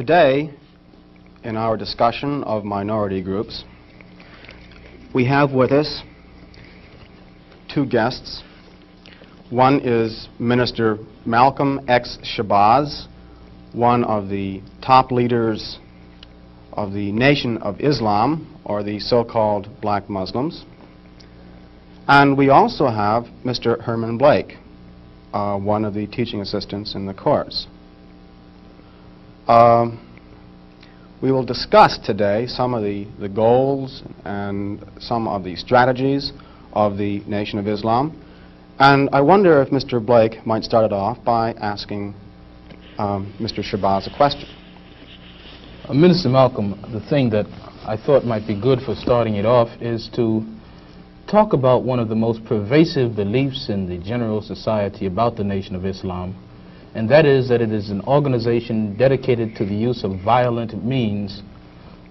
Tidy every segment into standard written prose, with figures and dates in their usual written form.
Today, in our discussion of minority groups, we have with us two guests. One is Minister Malcolm X. Shabazz, one of the top leaders of the Nation of Islam, or the so-called black Muslims. And we also have Mr. Herman Blake, one of the teaching assistants in the course. We will discuss today some of the goals and some of the strategies of the Nation of Islam. And I wonder if Mr. Blake might start it off by asking Mr. Shabazz a question. Minister Malcolm, the thing that I thought might be good for starting it off is to talk about one of the most pervasive beliefs in the general society about the Nation of Islam, and that is that it is an organization dedicated to the use of violent means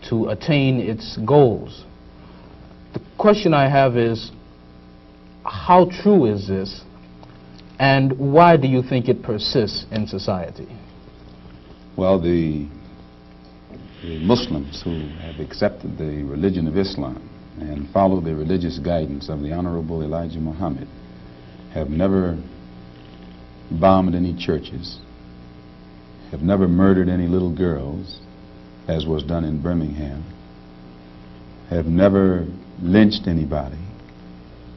to attain its goals. The question I have is, how true is this, and why do you think it persists in society? Well, the Muslims who have accepted the religion of Islam and follow the religious guidance of the Honorable Elijah Muhammad have never bombed any churches, have never murdered any little girls, as was done in Birmingham, have never lynched anybody,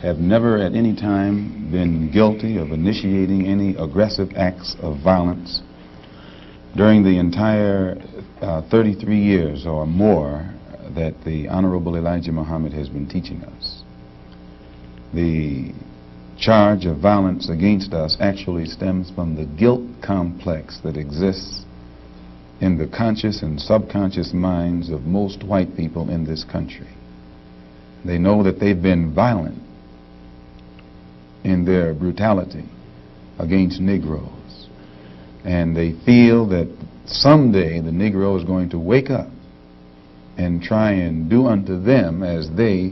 have never at any time been guilty of initiating any aggressive acts of violence during the entire 33 years or more that the Honorable Elijah Muhammad has been teaching us. The charge of violence against us actually stems from the guilt complex that exists in the conscious and subconscious minds of most white people in this country. They know that they've been violent in their brutality against Negroes, and they feel that someday the Negro is going to wake up and try and do unto them as they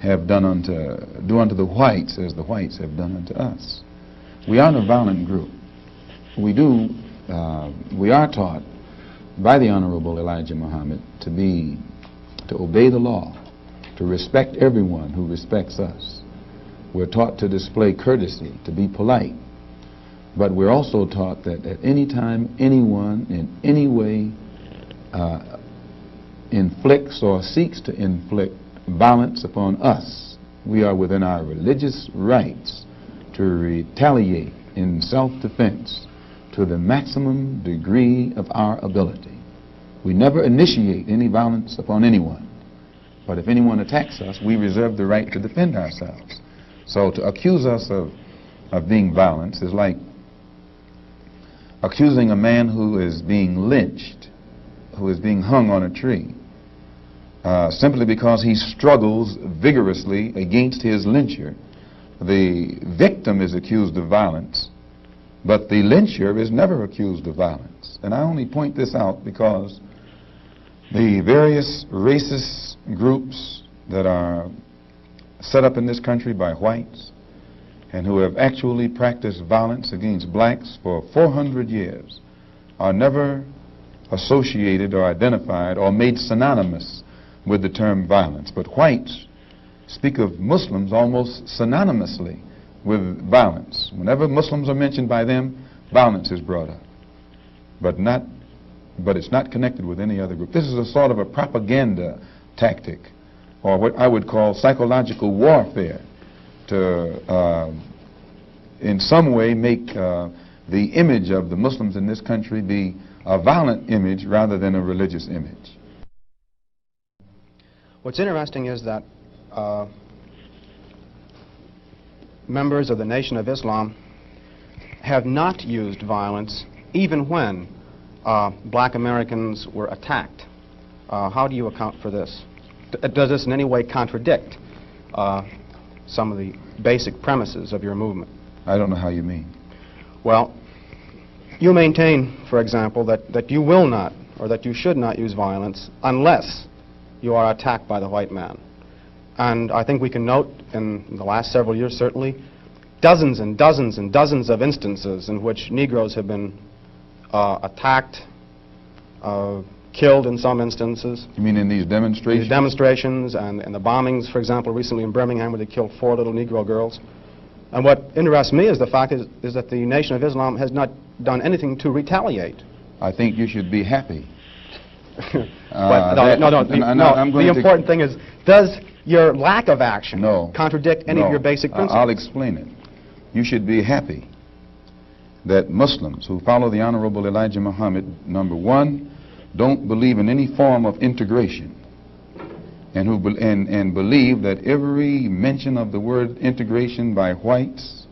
have done unto the whites as the whites have done unto us. We aren't a violent group. We are taught by the Honorable Elijah Muhammad to obey the law, to respect everyone who respects us. We're taught to display courtesy, to be polite. But we're also taught that at any time anyone in any way inflicts or seeks to inflict violence upon us, we are within our religious rights to retaliate in self-defense to the maximum degree of our ability. We never initiate any violence upon anyone, but if anyone attacks us, we reserve the right to defend ourselves. So to accuse us of being violent is like accusing a man who is being lynched, who is being hung on a tree, simply because he struggles vigorously against his lyncher. The victim is accused of violence, but the lyncher is never accused of violence. And I only point this out because the various racist groups that are set up in this country by whites and who have actually practiced violence against blacks for 400 years are never associated or identified or made synonymous with the term violence. But whites speak of Muslims almost synonymously with violence. Whenever Muslims are mentioned by them, violence is brought up. But it's not connected with any other group. This is a sort of a propaganda tactic, or what I would call psychological warfare, to in some way make the image of the Muslims in this country be a violent image rather than a religious image. What's interesting is that members of the Nation of Islam have not used violence even when black Americans were attacked. How do you account for this? Does this in any way contradict some of the basic premises of your movement? I don't know how you mean. Well, you maintain, for example, that you will not, or that you should not use violence unless you are attacked by the white man. And I think we can note in the last several years, certainly, dozens and dozens and dozens of instances in which Negroes have been attacked killed in some instances. You mean in these demonstrations? The demonstrations and the bombings, for example, recently in Birmingham where they killed 4 little Negro girls. And what interests me is the fact is that the Nation of Islam has not done anything to retaliate. I think you should be happy. The important thing is, does your lack of action contradict any of your basic principles? I'll explain it. You should be happy that Muslims who follow the Honorable Elijah Muhammad, number one, don't believe in any form of integration, and who believe that every mention of the word integration by whites,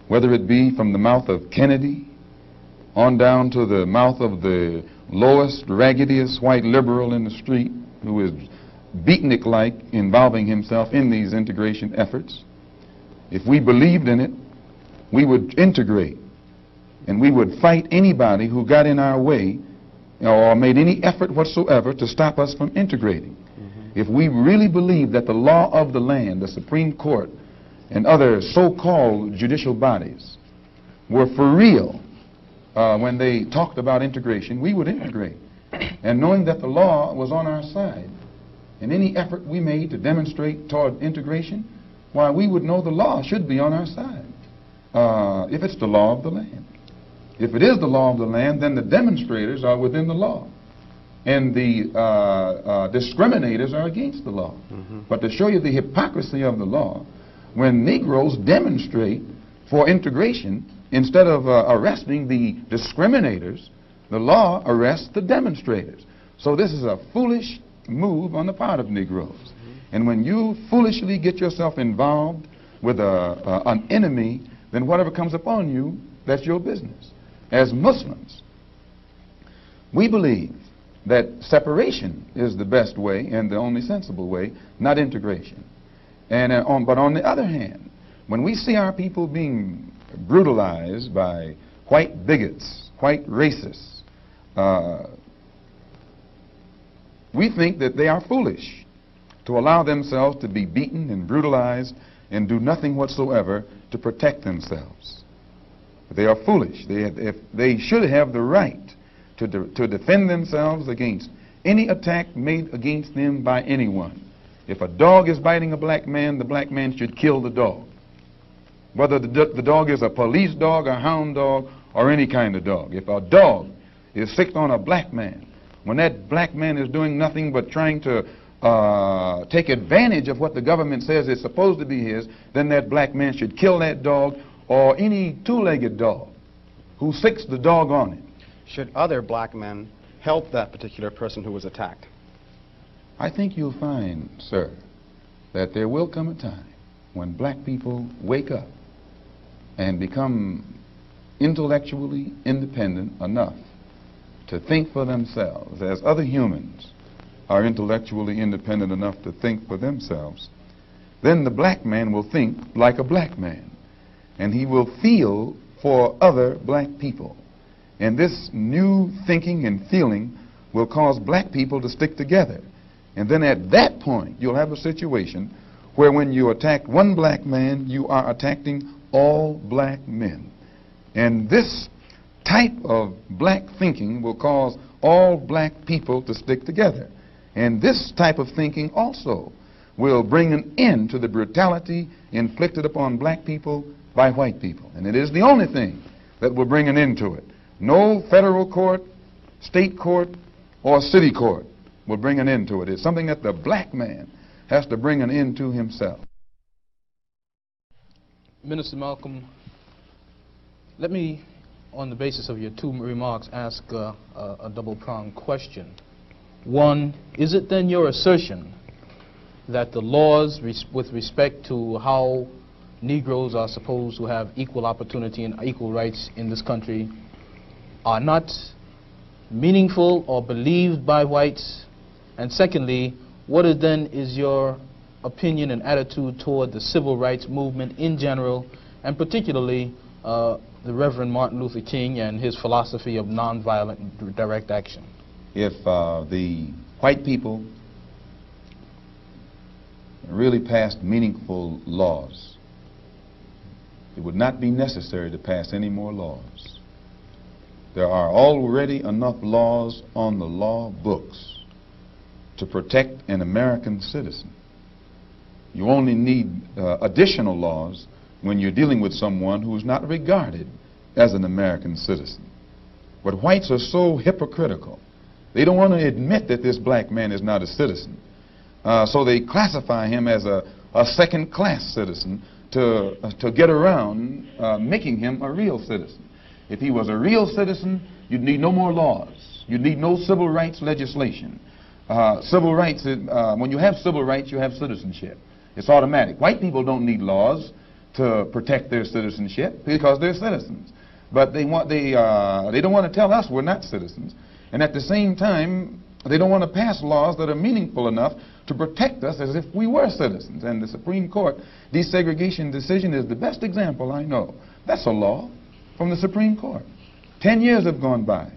whether it be from the mouth of Kennedy on down to the mouth of the lowest, raggediest white liberal in the street who is beatnik-like involving himself in these integration efforts, if we believed in it, we would integrate, and we would fight anybody who got in our way or made any effort whatsoever to stop us from integrating. If we really believed that the law of the land, the Supreme Court, and other so-called judicial bodies were for real when they talked about integration, we would integrate. And knowing that the law was on our side, and any effort we made to demonstrate toward integration, why, we would know the law should be on our side, if it's the law of the land. If it is the law of the land, then the demonstrators are within the law, and the discriminators are against the law. But to show you the hypocrisy of the law, when Negroes demonstrate for integration, instead of arresting the discriminators, the law arrests the demonstrators. So this is a foolish move on the part of Negroes. And when you foolishly get yourself involved with an enemy, then whatever comes upon you, that's your business. As Muslims, we believe that separation is the best way and the only sensible way, not integration. And but on the other hand, when we see our people being brutalized by white bigots, white racists, we think that they are foolish to allow themselves to be beaten and brutalized and do nothing whatsoever to protect themselves. They are foolish. They should have the right to defend themselves against any attack made against them by anyone. If a dog is biting a black man, the black man should kill the dog. Whether the dog is a police dog, a hound dog, or any kind of dog. If a dog is sick on a black man, when that black man is doing nothing but trying to take advantage of what the government says is supposed to be his, then that black man should kill that dog, or any two-legged dog who sicks the dog on it. Should other black men help that particular person who was attacked? I think you'll find, sir, that there will come a time when black people wake up and become intellectually independent enough to think for themselves, as other humans are intellectually independent enough to think for themselves. Then the black man will think like a black man, and he will feel for other black people. And this new thinking and feeling will cause black people to stick together. And then at that point, you'll have a situation where when you attack one black man, you are attacking all black men. And this type of black thinking will cause all black people to stick together. And this type of thinking also will bring an end to the brutality inflicted upon black people by white people. And it is the only thing that will bring an end to it. No federal court, state court, or city court will bring an end to it. It's something that the black man has to bring an end to himself. Minister Malcolm, let me, on the basis of your two remarks, ask a double-pronged question. One, is it then your assertion that the laws with respect to how Negroes are supposed to have equal opportunity and equal rights in this country are not meaningful or believed by whites? And secondly, what is your opinion and attitude toward the civil rights movement in general, and particularly the Reverend Martin Luther King and his philosophy of nonviolent direct action? If the white people really passed meaningful laws, it would not be necessary to pass any more laws. There are already enough laws on the law books to protect an American citizen. You only need additional laws when you're dealing with someone who is not regarded as an American citizen. But whites are so hypocritical. They don't want to admit that this black man is not a citizen. So they classify him as a second-class citizen to get around making him a real citizen. If he was a real citizen, you'd need no more laws. You'd need no civil rights legislation. Civil rights, when you have civil rights, you have citizenship. It's automatic. White people don't need laws to protect their citizenship because they're citizens. But they don't want to tell us we're not citizens. And at the same time, they don't want to pass laws that are meaningful enough to protect us as if we were citizens. And the Supreme Court desegregation decision is the best example I know. That's a law from the Supreme Court. 10 years have gone by.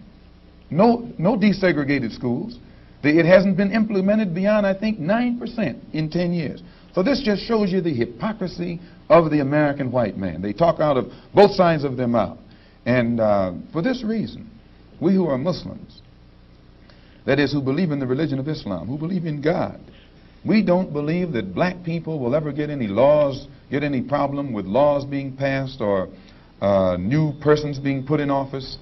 No desegregated schools. It hasn't been implemented beyond, I think, 9% in 10 years. So this just shows you the hypocrisy of the American white man. They talk out of both sides of their mouth. And for this reason, we who are Muslims, that is, who believe in the religion of Islam, who believe in God, we don't believe that black people will ever get any problem with laws being passed or new persons being put in office,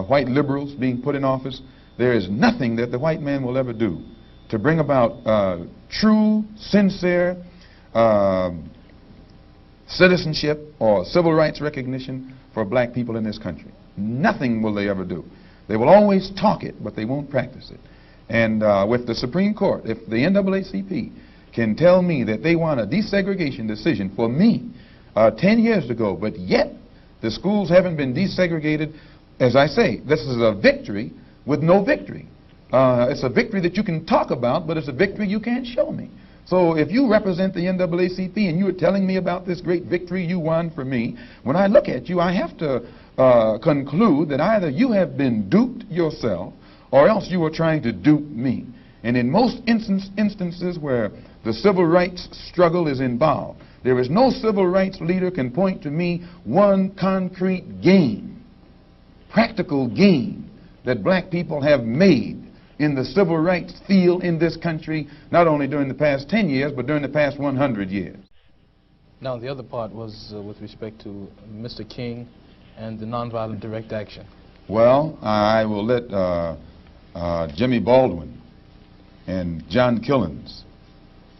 white liberals being put in office. There is nothing that the white man will ever do to bring about true, sincere citizenship or civil rights recognition for black people in this country. Nothing will they ever do. They will always talk it, but they won't practice it. And with the Supreme Court, if the NAACP can tell me that they want a desegregation decision for me 10 years ago, but yet the schools haven't been desegregated, as I say, this is a victory with no victory. It's a victory that you can talk about, but it's a victory you can't show me. So if you represent the NAACP and you are telling me about this great victory you won for me, when I look at you, I have to conclude that either you have been duped yourself or else you are trying to dupe me. And in most instances where the civil rights struggle is involved, there is no civil rights leader can point to me one concrete gain, practical gain, that black people have made in the civil rights field in this country, not only during the past 10 years, but during the past 100 years. Now, the other part was with respect to Mr. King and the nonviolent direct action. Well, I will let Jimmy Baldwin and John Killens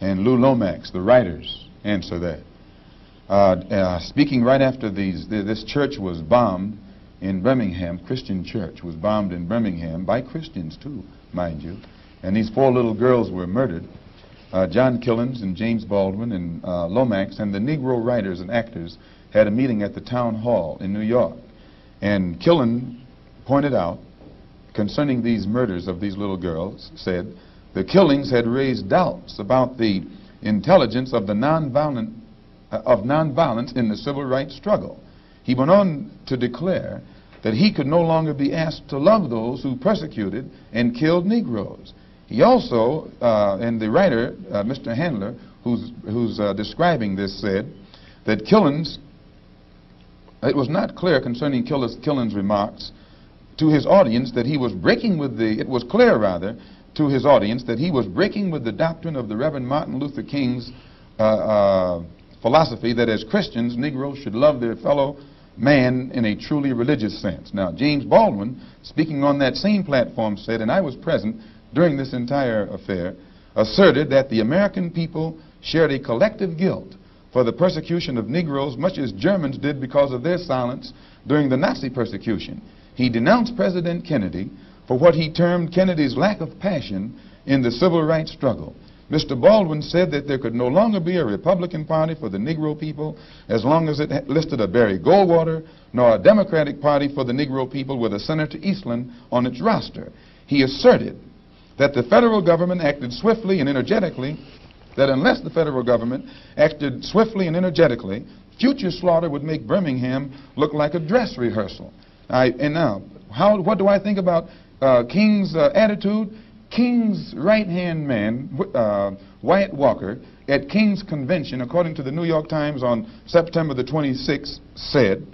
and Lou Lomax, the writers, answer that. Speaking right after this church was bombed in Birmingham, Christian church was bombed in Birmingham by Christians too, mind you, and these 4 little girls were murdered. John Killens and James Baldwin and Lomax and the Negro writers and actors had a meeting at the town hall in New York, and Killen pointed out concerning these murders of these little girls, said the killings had raised doubts about the intelligence of the nonviolence in the civil rights struggle. He went on to declare that he could no longer be asked to love those who persecuted and killed Negroes. He also, and the writer, Mr. Handler, who's describing this, said that Killens, it was not clear concerning Killens' remarks to his audience that he was breaking with it was clear rather to his audience that he was breaking with the doctrine of the Reverend Martin Luther King's philosophy that as Christians, Negroes should love their fellow man in a truly religious sense. Now, James Baldwin, speaking on that same platform, said, and I was present during this entire affair, asserted that the American people shared a collective guilt for the persecution of Negroes, much as Germans did because of their silence during the Nazi persecution. He denounced President Kennedy for what he termed Kennedy's lack of passion in the civil rights struggle. Mr. Baldwin said that there could no longer be a Republican Party for the Negro people as long as it listed a Barry Goldwater, nor a Democratic Party for the Negro people with a Senator Eastland on its roster. He asserted that the federal government acted swiftly and energetically, that unless the federal government acted swiftly and energetically, future slaughter would make Birmingham look like a dress rehearsal. And now, what do I think about King's attitude? King's right-hand man, Wyatt Walker, at King's convention, according to the New York Times on September the 26th, said,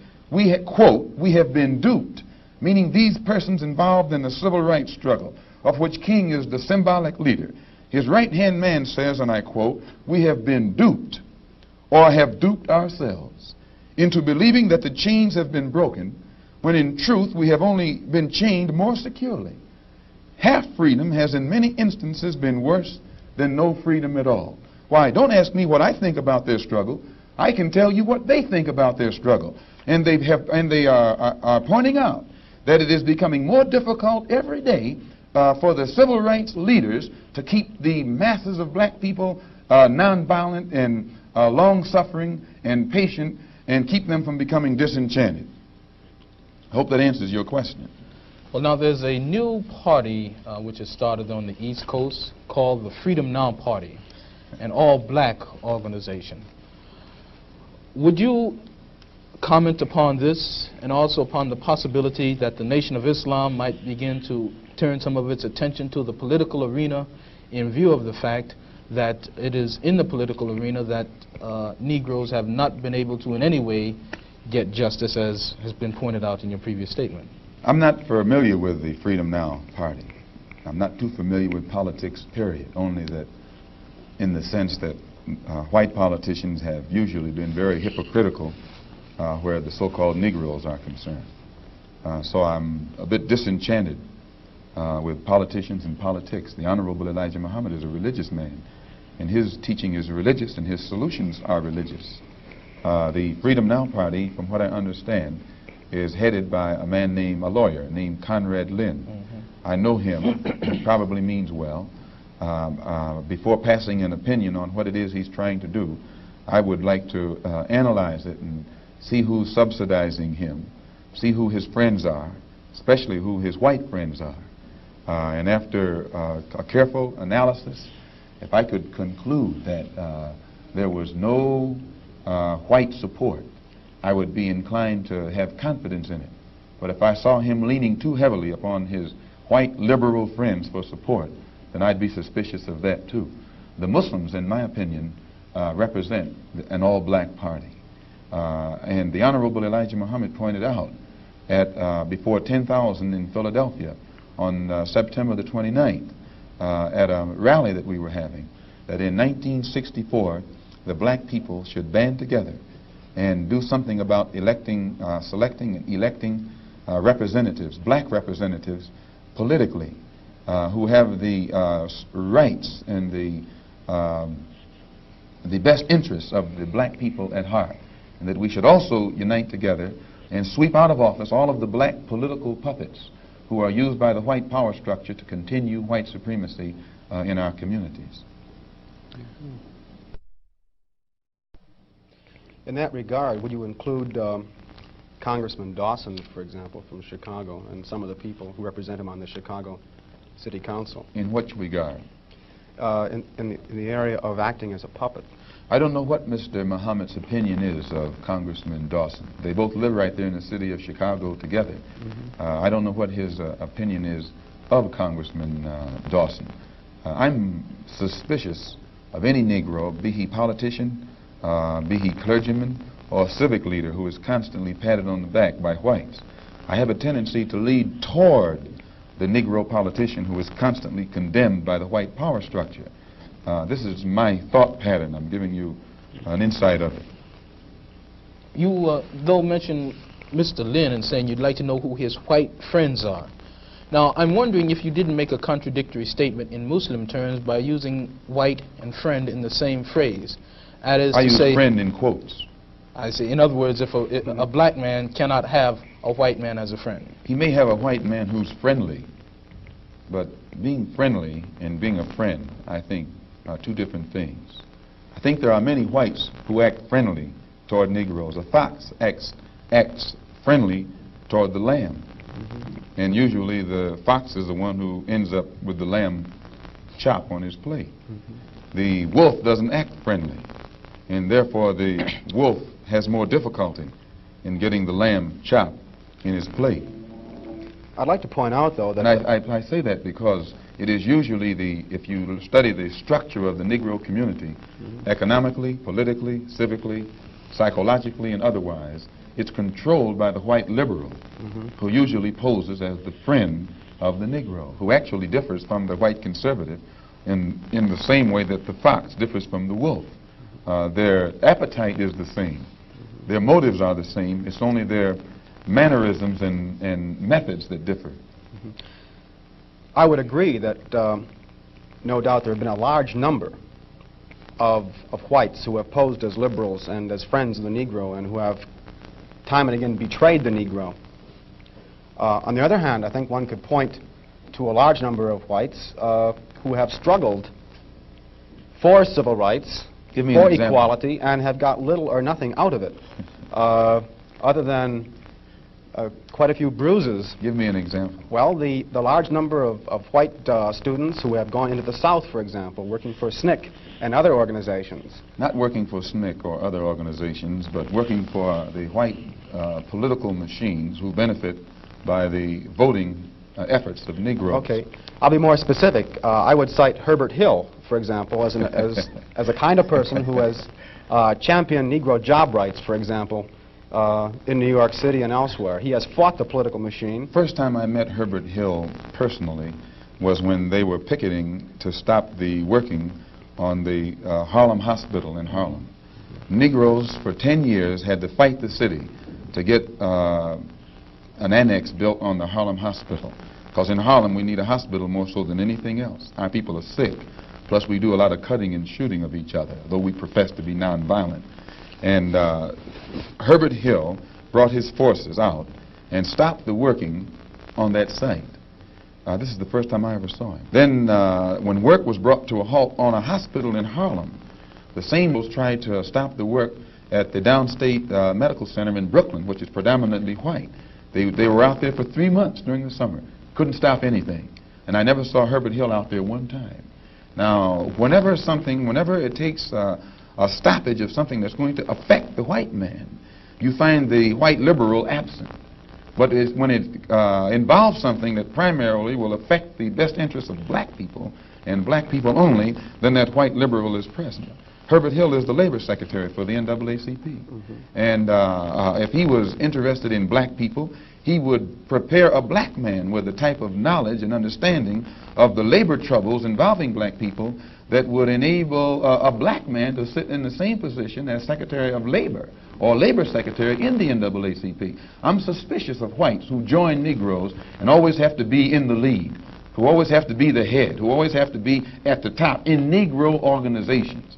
quote, we have been duped. meaning these persons involved in the civil rights struggle, of which King is the symbolic leader. His right-hand man says, and I quote, "We have been duped or have duped ourselves into believing that the chains have been broken, when in truth we have only been chained more securely. Half freedom has in many instances been worse than no freedom at all." Why, don't ask me what I think about their struggle. I can tell you what they think about their struggle. And they are pointing out that it is becoming more difficult every day for the civil rights leaders to keep the masses of black people nonviolent and long-suffering and patient, and keep them from becoming disenchanted. I hope that answers your question. Well, now there's a new party which has started on the East Coast called the Freedom Now Party, an all-black organization. Would you comment upon this and also upon the possibility that the Nation of Islam might begin to turn some of its attention to the political arena in view of the fact that it is in the political arena that Negroes have not been able to in any way get justice, as has been pointed out in your previous statement? I'm not familiar with the Freedom Now Party. I'm not too familiar with politics, period, only that in the sense that white politicians have usually been very hypocritical where the so-called Negroes are concerned. So I'm a bit disenchanted with politicians and politics. The Honorable Elijah Muhammad is a religious man, and his teaching is religious and his solutions are religious. The Freedom Now Party, from what I understand, is headed by a man a lawyer named Conrad Lynn. I know him. He probably means well. Before passing an opinion on what it is he's trying to do, I would like to analyze it and see who's subsidizing him, see who his friends are, especially who his white friends are. And after a careful analysis, if I could conclude that there was no white support, I would be inclined to have confidence in it. But if I saw him leaning too heavily upon his white liberal friends for support, then I'd be suspicious of that too. The Muslims, in my opinion, represent an all-black party. And the Honorable Elijah Muhammad pointed out at before 10,000 in Philadelphia on September the 29th at a rally that we were having, that in 1964 the black people should band together and do something about selecting and electing representatives, black representatives, politically, who have the rights and the best interests of the black people at heart, and that we should also unite together and sweep out of office all of the black political puppets who are used by the white power structure to continue white supremacy in our communities. In that regard, would you include Congressman Dawson, for example, from Chicago, and some of the people who represent him on the Chicago City Council? In which regard? In the area of acting as a puppet. I don't know what Mr. Muhammad's opinion is of Congressman Dawson. They both live right there in the city of Chicago together. I don't know what his opinion is of Congressman Dawson. I'm suspicious of any Negro, be he politician, be he clergyman, or civic leader who is constantly patted on the back by whites. I have a tendency to lead toward the Negro politician who is constantly condemned by the white power structure. This is my thought pattern. I'm giving you an insight of it. You, though, mentioned Mr. Lynn and saying you'd like to know who his white friends are. Now, I'm wondering if you didn't make a contradictory statement in Muslim terms by using white and friend in the same phrase. That is I to use say, friend in quotes. I see. In other words, if a black man cannot have a white man as a friend. He may have a white man who's friendly, but being friendly and being a friend, I think, are two different things. I think there are many whites who act friendly toward Negroes. A fox acts friendly toward the lamb. And usually the fox is the one who ends up with the lamb chop on his plate. The wolf doesn't act friendly, and therefore the wolf has more difficulty in getting the lamb chop in his plate. I'd like to point out, though, that... And I say that because it is usually if you study the structure of the Negro community, economically, politically, civically, psychologically, and otherwise, it's controlled by the white liberal, who usually poses as the friend of the Negro, who actually differs from the white conservative in the same way that the fox differs from the wolf. Their appetite is the same. Their motives are the same. It's only their mannerisms and methods that differ. I would agree that no doubt there have been a large number of whites who have posed as liberals and as friends of the Negro and who have time and again betrayed the Negro. On the other hand, I think one could point to a large number of whites who have struggled for civil rights, for equality, and have got little or nothing out of it, other than quite a few bruises. Give me an example. Well, the large number of white students who have gone into the South, for example, working for SNCC and other organizations. Not working for SNCC or other organizations, but working for the white political machines who benefit by the voting efforts of Negroes. Okay. I'll be more specific. I would cite Herbert Hill, for example, as a kind of person who has championed Negro job rights, for example, in New York City and elsewhere. He has fought the political machine. First time I met Herbert Hill personally was when they were picketing to stop the working on the Harlem Hospital in Harlem. Negroes for 10 years had to fight the city to get an annex built on the Harlem Hospital. Because in Harlem we need a hospital more so than anything else. Our people are sick. Plus we do a lot of cutting and shooting of each other, though we profess to be nonviolent. And Herbert Hill brought his forces out and stopped the working on that site. This is the first time I ever saw him. Then when work was brought to a halt on a hospital in Harlem, the same was tried to stop the work at the Downstate Medical Center in Brooklyn, which is predominantly white. They were out there for 3 months during the summer. Couldn't stop anything. And I never saw Herbert Hill out there one time. Now, whenever it takes a stoppage of something that's going to affect the white man, you find the white liberal absent. But when it involves something that primarily will affect the best interests of black people, and black people only, then that white liberal is present. Herbert Hill is the labor secretary for the NAACP. And if he was interested in black people, he would prepare a black man with the type of knowledge and understanding of the labor troubles involving black people that would enable a black man to sit in the same position as Secretary of Labor or Labor Secretary in the NAACP. I'm suspicious of whites who join Negroes and always have to be in the lead, who always have to be the head, who always have to be at the top in Negro organizations.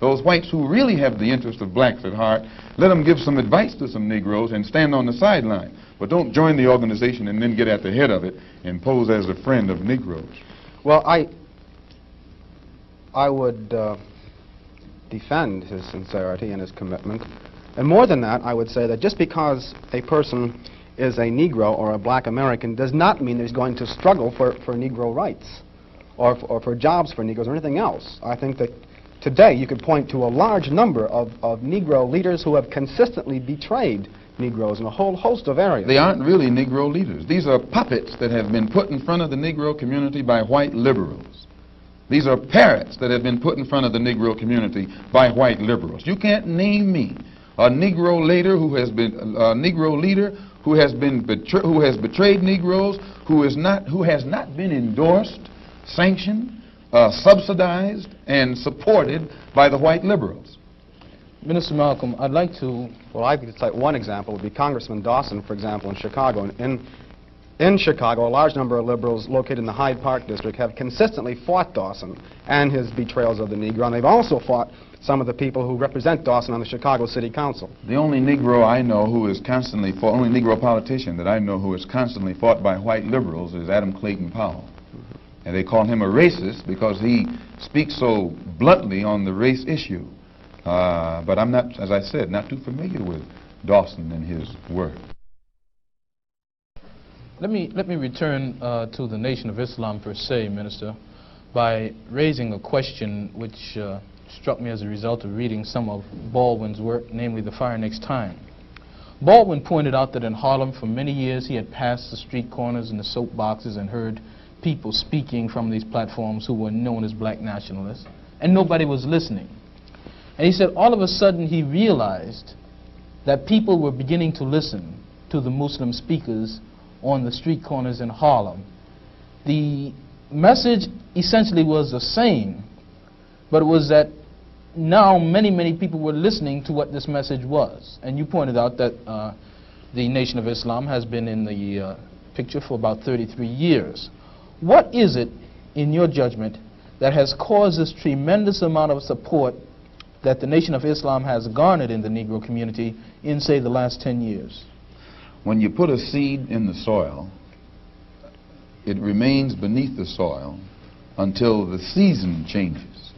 Those whites who really have the interest of blacks at heart, let them give some advice to some Negroes and stand on the sideline. But don't join the organization and then get at the head of it and pose as a friend of Negroes. Well, I would defend his sincerity and his commitment. And more than that, I would say that just because a person is a Negro or a black American does not mean that he's going to struggle for Negro rights or for jobs for Negroes or anything else. I think that today you could point to a large number of Negro leaders who have consistently betrayed Negroes in a whole host of areas. They aren't really Negro leaders. These are puppets that have been put in front of the Negro community by white liberals. These are parrots that have been put in front of the Negro community by white liberals. You can't name me a Negro leader who has been betrayed Negroes, who has not been endorsed, sanctioned, subsidized, and supported by the white liberals. Minister Malcolm, I'd like to... Well, I could cite one example would be Congressman Dawson, for example, in Chicago. In Chicago, a large number of liberals located in the Hyde Park district have consistently fought Dawson and his betrayals of the Negro, and they've also fought some of the people who represent Dawson on the Chicago City Council. The only Negro I know who is constantly fought, only Negro politician that I know who is constantly fought by white liberals is Adam Clayton Powell. And they call him a racist because he speaks so bluntly on the race issue. But I'm not, as I said, not too familiar with Dawson and his work. Let me return to the Nation of Islam per se, Minister, by raising a question which struck me as a result of reading some of Baldwin's work, namely The Fire Next Time. Baldwin pointed out that in Harlem for many years he had passed the street corners and the soap boxes and heard people speaking from these platforms who were known as black nationalists, and nobody was listening. And he said all of a sudden he realized that people were beginning to listen to the Muslim speakers on the street corners in Harlem. The message essentially was the same, but it was that now many people were listening to what this message was. And you pointed out that the Nation of Islam has been in the picture for about 33 years. What is it, in your judgment, that has caused this tremendous amount of support that the Nation of Islam has garnered in the Negro community in, say, the last 10 years? When you put a seed in the soil, it remains beneath the soil until the season changes.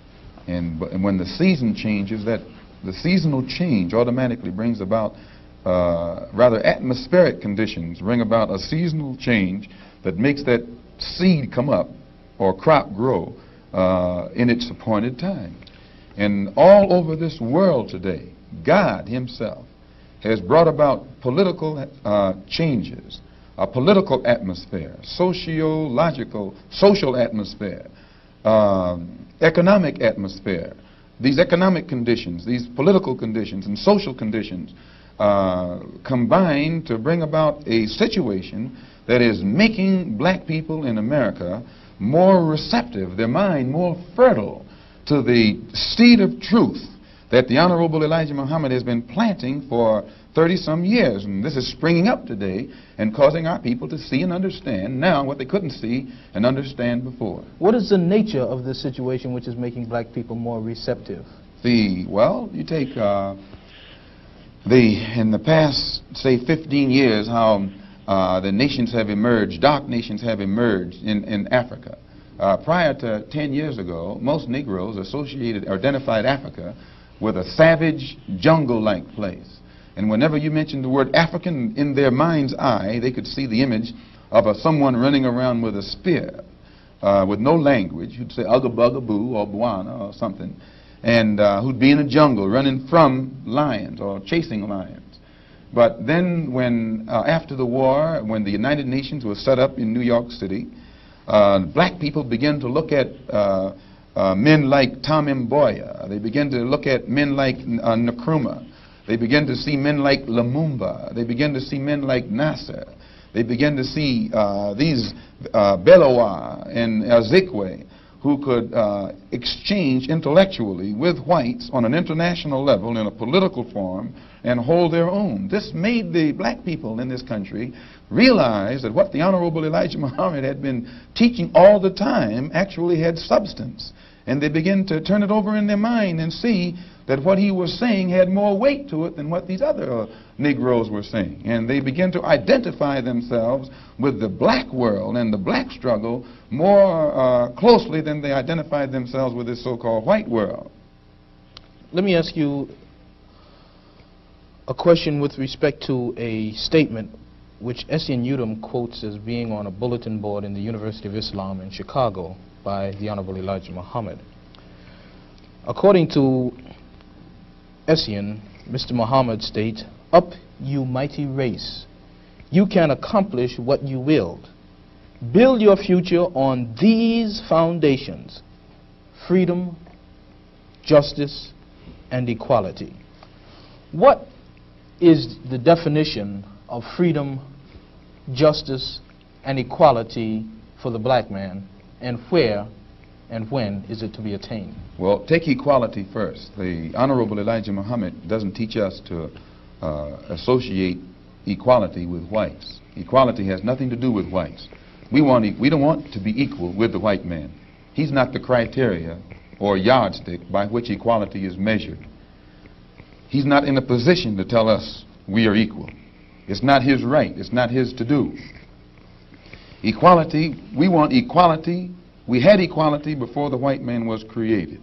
And when the season changes, that the seasonal change automatically brings about rather atmospheric conditions, bring about a seasonal change that makes that seed come up or crop grow in its appointed time. And all over this world today, God himself has brought about political changes, a political atmosphere, sociological, social atmosphere, economic atmosphere. These economic conditions, these political conditions and social conditions combine to bring about a situation that is making black people in America more receptive, their mind more fertile to the seed of truth that the Honorable Elijah Muhammad has been planting for 30-some years. And this is springing up today and causing our people to see and understand now what they couldn't see and understand before. What is the nature of this situation which is making black people more receptive? Well, you take in the past, say, 15 years, how the nations have emerged, dark nations have emerged in Africa. Prior to 10 years ago, most Negroes identified Africa with a savage, jungle-like place. And whenever you mentioned the word African, in their mind's eye, they could see the image of someone running around with a spear, with no language, who'd say ugga bugga boo or buana or something, and who'd be in a jungle running from lions or chasing lions. But then when, after the war, when the United Nations was set up in New York City, black people began to look at men like Tom Mboya. They began to look at men like Nkrumah. They began to see men like Lumumba. They began to see men like Nasser. They began to see these Belowa and Ezekwe, who could exchange intellectually with whites on an international level in a political form and hold their own. This made the black people in this country realize that what the Honorable Elijah Muhammad had been teaching all the time actually had substance. And they began to turn it over in their mind and see that what he was saying had more weight to it than what these other Negroes were saying. And they began to identify themselves with the black world and the black struggle more closely than they identified themselves with this so-called white world. Let me ask you a question with respect to a statement which Essien Udom quotes as being on a bulletin board in the University of Islam in Chicago by the Honorable Elijah Muhammad. According to Essien, Mr. Muhammad states, "Up, you mighty race. You can accomplish what you willed. Build your future on these foundations: freedom, justice, and equality." What is the definition of freedom, justice, and equality for the black man, and where and when is it to be attained? Well, take equality first. The Honorable Elijah Muhammad doesn't teach us to associate equality with whites. Equality has nothing to do with whites. We don't want to be equal with the white man. He's not the criteria or yardstick by which equality is measured. He's not in a position to tell us we are equal. It's not his right. It's not his to do. Equality, we want equality. We had equality before the white man was created.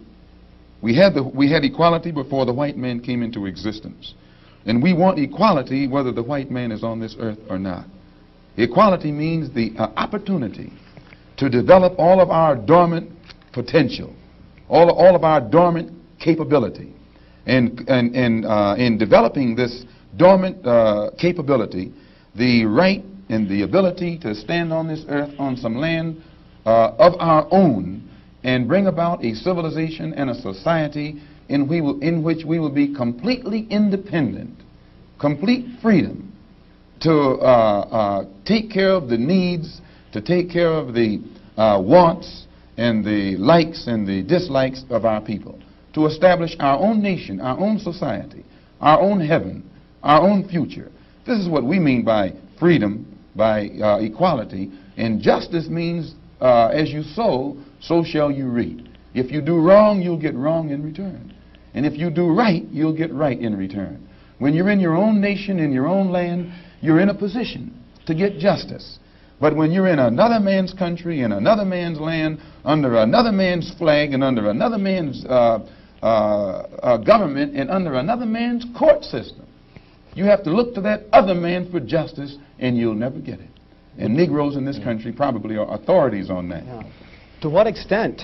We had equality before the white man came into existence. And we want equality whether the white man is on this earth or not. Equality means the opportunity to develop all of our dormant potential, all of our dormant capability. And in developing this dormant capability, the right and the ability to stand on this earth on some land of our own and bring about a civilization and a society in which we will be completely independent complete freedom to take care of the needs, to take care of the wants and the likes and the dislikes of our people, to establish our own nation, our own society, our own heaven, our own future. This is what we mean by freedom, by equality. And justice means as you sow, so shall you reap. If you do wrong, you'll get wrong in return. And if you do right, you'll get right in return. When you're in your own nation, in your own land, you're in a position to get justice. But when you're in another man's country, in another man's land, under another man's flag, and under another man's government, and under another man's court system, you have to look to that other man for justice, and you'll never get it. And Negroes in this country probably are authorities on that. Yeah. To what extent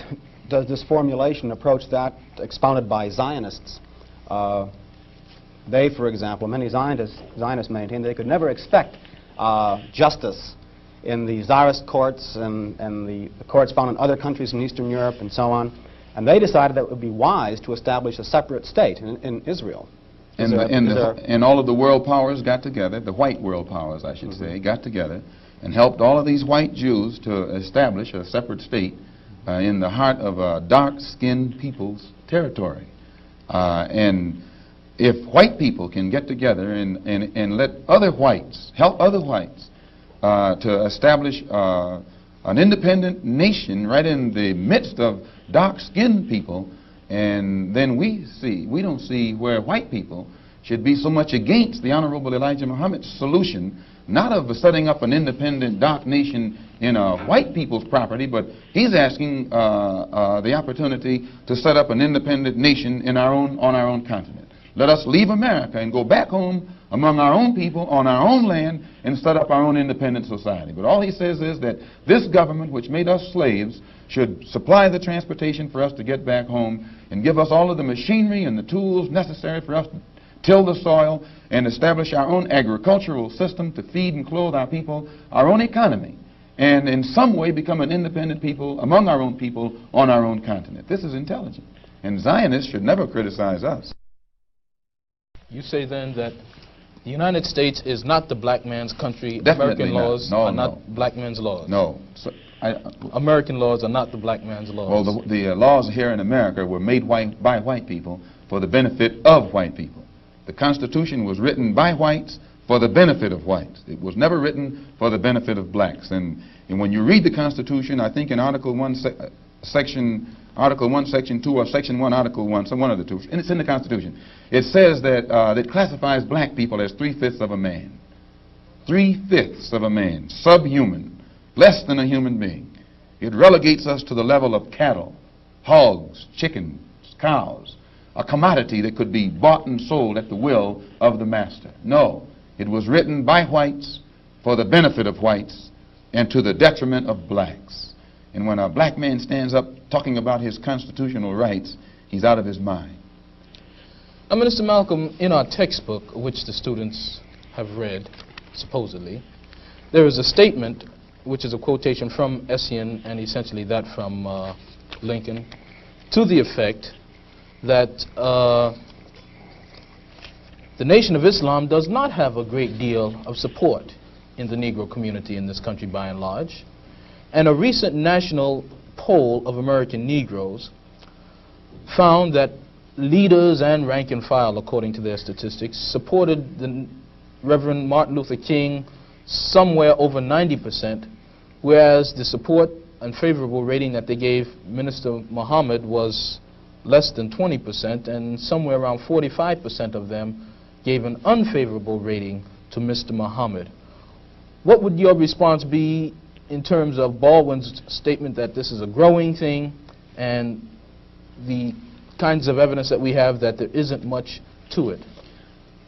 does this formulation approach that expounded by Zionists? They, for example, many Zionists maintain they could never expect justice in the Tsarist courts and the courts found in other countries in Eastern Europe and so on. And they decided that it would be wise to establish a separate state in Israel. And all of the world powers got together, the white world powers, I should say, got together and helped all of these white Jews to establish a separate state in the heart of a dark-skinned people's territory. And if white people can get together and let other whites, help other whites to establish an independent nation right in the midst of dark-skinned people, and then we don't see where white people should be so much against the Honorable Elijah Muhammad's solution, not of setting up an independent dark nation in a white people's property, but he's asking the opportunity to set up an independent nation on our own continent. Let us leave America and go back home among our own people on our own land and set up our own independent society. But all he says is that this government, which made us slaves, should supply the transportation for us to get back home and give us all of the machinery and the tools necessary for us to till the soil and establish our own agricultural system to feed and clothe our people, our own economy, and in some way become an independent people among our own people on our own continent. This is intelligent. And Zionists should never criticize us. You say then that the United States is not the black man's country. Definitely American laws not. are not black men's laws. No. So, American laws are not the black man's laws. Well, the laws here in America were made by white people for the benefit of white people. The Constitution was written by whites for the benefit of whites. It was never written for the benefit of blacks. And when you read the Constitution, I think in Article 1, Section 2, or Section 1, Article 1, some one of the two, and it's in the Constitution, it says that it classifies black people as 3/5 of a man. 3/5 of a man, subhuman, less than a human being. It relegates us to the level of cattle, hogs, chickens, cows, a commodity that could be bought and sold at the will of the master. No, it was written by whites for the benefit of whites and to the detriment of blacks. And when a black man stands up talking about his constitutional rights, he's out of his mind. Now, Minister Malcolm, in our textbook, which the students have read, supposedly, there is a statement, which is a quotation from Essien and essentially that from Lincoln, to the effect that the Nation of Islam does not have a great deal of support in the Negro community in this country by and large. And a recent national poll of American Negroes found that leaders and rank and file, according to their statistics, supported the Reverend Martin Luther King somewhere over 90%, whereas the support and favorable rating that they gave Minister Muhammad was less than 20%, and somewhere around 45% of them gave an unfavorable rating to Mr. Muhammad. What would your response be in terms of Baldwin's statement that this is a growing thing and the kinds of evidence that we have that there isn't much to it?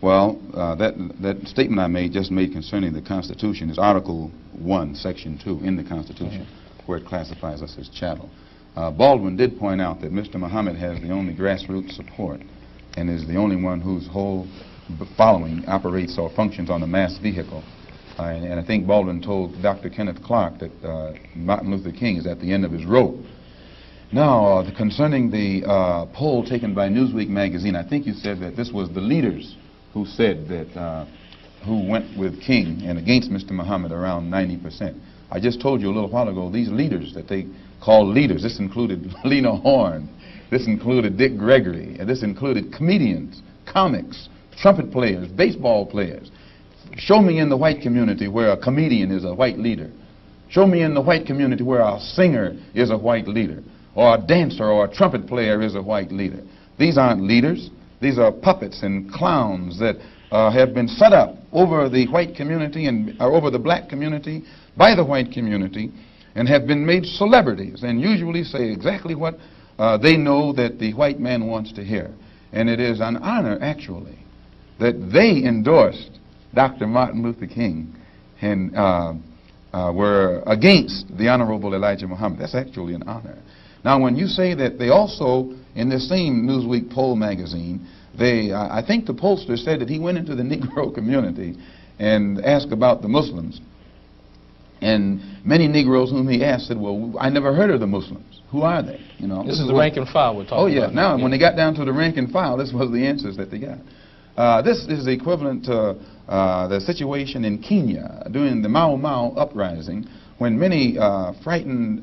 Well, that statement I just made concerning the Constitution is Article 1, Section 2 in the Constitution, where it classifies us as chattel. Baldwin did point out that Mr. Muhammad has the only grassroots support and is the only one whose whole following operates or functions on a mass vehicle. And I think Baldwin told Dr. Kenneth Clark that Martin Luther King is at the end of his rope. Now, concerning the poll taken by Newsweek magazine, I think you said that this was the leaders who said that, who went with King and against Mr. Muhammad around 90%. I just told you a little while ago, these leaders that they call leaders, this included Lena Horne, this included Dick Gregory, and this included comedians, comics, trumpet players, baseball players. Show me in the white community where a comedian is a white leader. Show me in the white community where a singer is a white leader, or a dancer or a trumpet player is a white leader. These aren't leaders. These are puppets and clowns that have been set up over the white community and over the black community by the white community and have been made celebrities and usually say exactly what they know that the white man wants to hear. And it is an honor, actually, that they endorsed Dr. Martin Luther King and were against the Honorable Elijah Muhammad. That's actually an honor. Now, when you say that they also, in the same Newsweek poll magazine, I think the pollster said that he went into the Negro community and asked about the Muslims. And many Negroes whom he asked said, well, I never heard of the Muslims. Who are they? You know, this is the rank and file we're talking about. Oh, yeah. Now, when they got down to the rank and file, this was the answers that they got. This is equivalent to the situation in Kenya during the Mau Mau uprising, when many frightened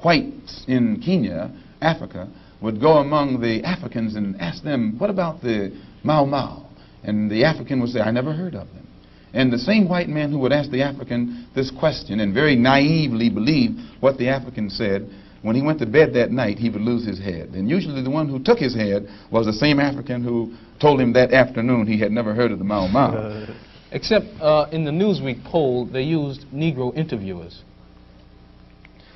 whites in Kenya, Africa, would go among the Africans and ask them, what about the Mau Mau? And the African would say, I never heard of them. And the same white man who would ask the African this question and very naively believe what the African said, when he went to bed that night, he would lose his head. And usually the one who took his head was the same African who told him that afternoon he had never heard of the Mau Mau. Except in the Newsweek poll, they used Negro interviewers.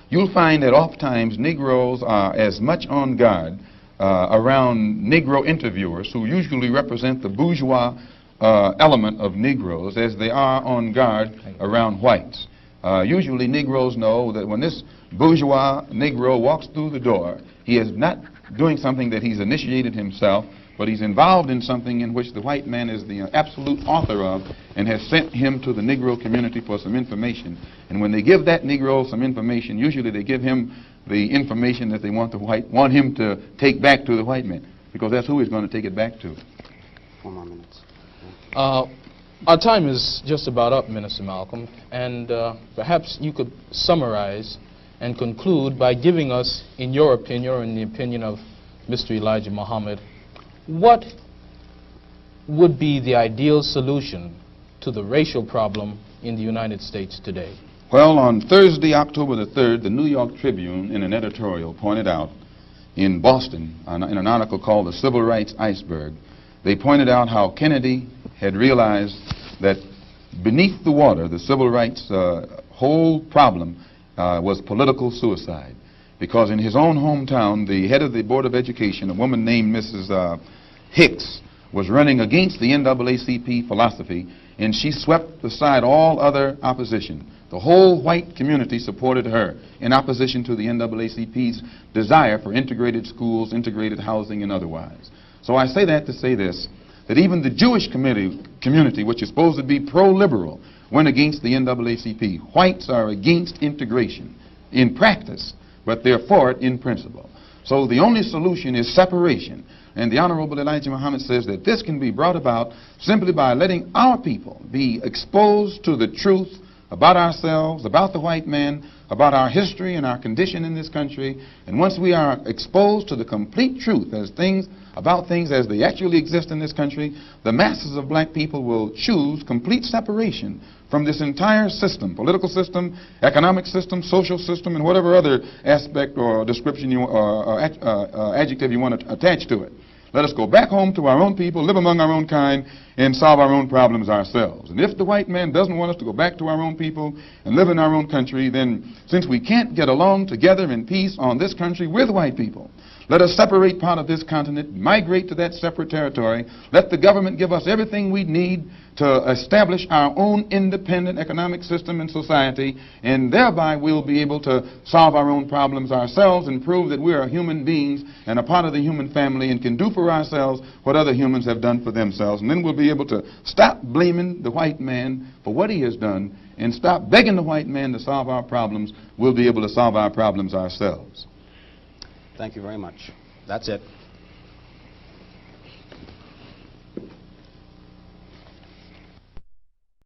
You'll find that oftentimes Negroes are as much on guard around Negro interviewers, who usually represent the bourgeois element of Negroes, as they are on guard around whites. Usually Negroes know that when this bourgeois Negro walks through the door, he is not doing something that he's initiated himself, but he's involved in something in which the white man is the absolute author of and has sent him to the Negro community for some information. And when they give that Negro some information, usually they give him the information that they want him to take back to the white man, because that's who he's going to take it back to. 4 more minutes. Our time is just about up, Minister Malcolm, and perhaps you could summarize and conclude by giving us, in your opinion, or in the opinion of Mr. Elijah Muhammad, what would be the ideal solution to the racial problem in the United States today? Well, on Thursday, October the 3rd, the New York Tribune, in an editorial, pointed out in Boston, in an article called The Civil Rights Iceberg, they pointed out how Kennedy had realized that beneath the water, the civil rights whole problem was political suicide. Because in his own hometown, the head of the Board of Education, a woman named Mrs. Hicks, was running against the NAACP philosophy, and she swept aside all other opposition. The whole white community supported her in opposition to the NAACP's desire for integrated schools, integrated housing, and otherwise. So I say that to say this, that even the Jewish community, which is supposed to be pro-liberal, went against the NAACP. Whites are against integration in practice, but they're for it in principle. So the only solution is separation. And the Honorable Elijah Muhammad says that this can be brought about simply by letting our people be exposed to the truth about ourselves, about the white man, about our history and our condition in this country. And once we are exposed to the complete truth about things as they actually exist in this country, the masses of black people will choose complete separation from this entire system, political system, economic system, social system, and whatever other aspect or description or adjective you want to attach to it. Let us go back home to our own people, live among our own kind, and solve our own problems ourselves. And if the white man doesn't want us to go back to our own people and live in our own country, then since we can't get along together in peace on this country with white people, let us separate part of this continent, migrate to that separate territory, let the government give us everything we need to establish our own independent economic system and society, and thereby we'll be able to solve our own problems ourselves and prove that we are human beings and a part of the human family and can do for ourselves what other humans have done for themselves. And then we'll be able to stop blaming the white man for what he has done and stop begging the white man to solve our problems. We'll be able to solve our problems ourselves. Thank you very much. That's it.